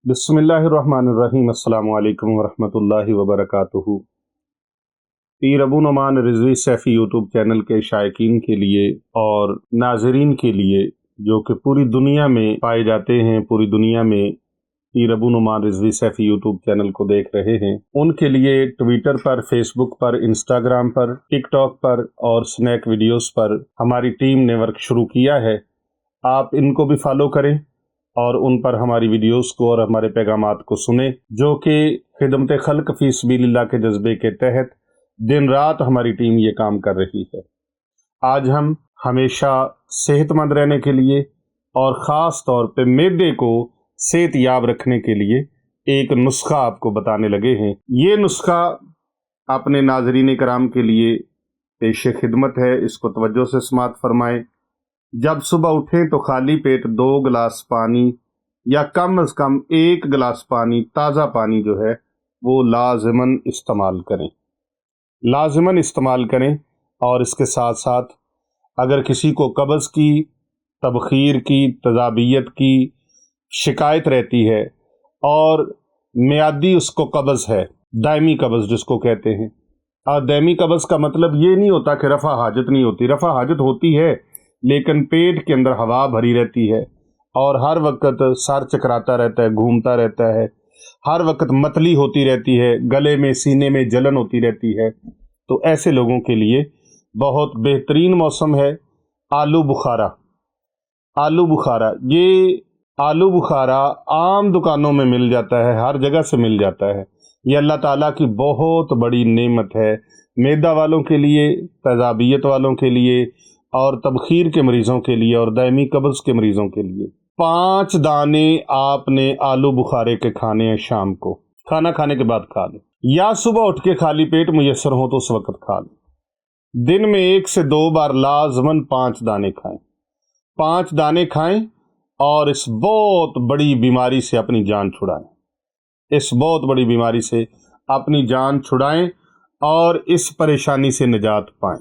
बिस्मिल्लाहिर्रहमानिर्रहीम। अस्सलामु अलैकुम वरहमतुल्लाहि वबरकातुहू। पीर अबू नुमान रिजवी सैफ़ी यूट्यूब चैनल के शायकीन के लिए और नाजरीन के लिए जो कि पूरी दुनिया में पाए जाते हैं, पूरी दुनिया में पीर अबू नुमान रिजवी सैफ़ी यूट्यूब चैनल को देख रहे हैं, उनके लिए ट्विटर पर, फेसबुक पर, इंस्टाग्राम पर, टिकटॉक पर और स्नैक वीडियोस पर हमारी टीम ने वर्क शुरू किया है। आप इनको भी फॉलो करें और उन पर हमारी वीडियोस को और हमारे पैगामात को सुने, जो कि खिदमत खल्क फी सबीलिल्लाह के जज्बे के तहत दिन रात हमारी टीम ये काम कर रही है। आज हम हमेशा सेहतमंद रहने के लिए और ख़ास तौर पे मैदे को सेहतयाब रखने के लिए एक नुस्खा आपको बताने लगे हैं। ये नुस्खा अपने नाजरीन कराम के लिए पेश खिदमत है, इसको तवज्जो से समात फरमाएं। जब सुबह उठें तो खाली पेट 2 गिलास पानी या कम अज़ कम 1 गिलास पानी, ताज़ा पानी जो है वो लाज़िमन इस्तेमाल करें, लाज़िमन इस्तेमाल करें। और इसके साथ साथ अगर किसी को कब्ज़ की, तबख़ीर की, तज़ाबियत की शिकायत रहती है और मियादी उसको कब्ज़ है, दायमी कब्ज़ जिसको कहते हैं, और दायमी कब्ज़ का मतलब ये नहीं होता कि रफ़ा हाजत नहीं होती, रफ़ा हाजत होती है, लेकिन पेट के अंदर हवा भरी रहती है और हर वक्त सर चकराता रहता है, घूमता रहता है, हर वक्त मतली होती रहती है, गले में, सीने में जलन होती रहती है। तो ऐसे लोगों के लिए बहुत बेहतरीन मौसम है आलू बुखारा। आलू बुखारा, ये आलू बुखारा आम दुकानों में मिल जाता है, हर जगह से मिल जाता है। ये अल्लाह ताला की बहुत बड़ी नेमत है मैदा वालों के लिए, तज़ाबियत वालों के लिए और तबख़ीर के मरीज़ों के लिए और दायमी कब्ज़ के मरीज़ों के लिए। 5 दाने आपने आलू बुखारे के खाने हैं, शाम को खाना खाने के बाद खा लें, या सुबह उठ के खाली पेट मुयस्सर हो तो उस वक्त खा लें। दिन में 1 से 2 बार लाजमन 5 दाने खाएं, 5 दाने खाएं और इस बहुत बड़ी बीमारी से अपनी जान छुड़ाएं, इस बहुत बड़ी बीमारी से अपनी जान छुड़ाएं और इस परेशानी से निजात पाएं।